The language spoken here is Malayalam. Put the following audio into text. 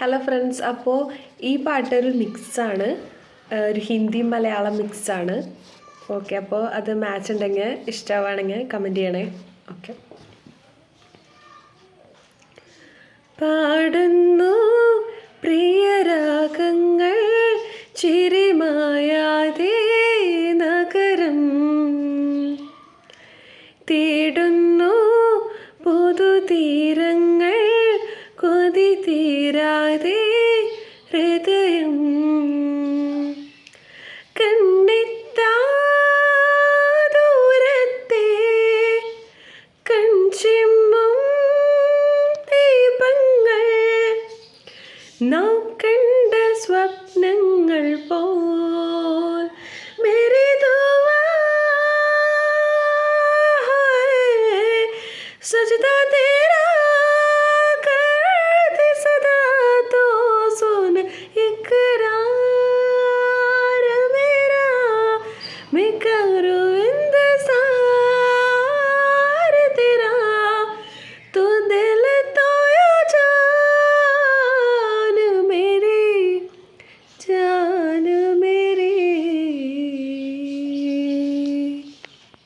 ഹലോ ഫ്രണ്ട്സ്, അപ്പോൾ ഈ പാട്ടൊരു മിക്സാണ്, ഒരു ഹിന്ദി മലയാളം മിക്സാണ്. ഓക്കെ, അപ്പോൾ അത് മാച്ച് ഉണ്ടെങ്കിൽ ഇഷ്ടമാണെങ്കിൽ കമൻറ്റ് ചെയ്യണേ. ഓക്കെ. പാടുന്നു പ്രിയരാഗങ്ങൾ ചിരിമായാതെ നഗരം തേടുന്നു പുതുതീരങ്ങൾ കൊതി തീരാതെ ഹൃദയം കണ്ണെത്താ ദൂരത്തെ കൺചിമ്മും ദീപങ്ങൾ നാം കണ്ട സ്വപ്നങ്ങൾ പോ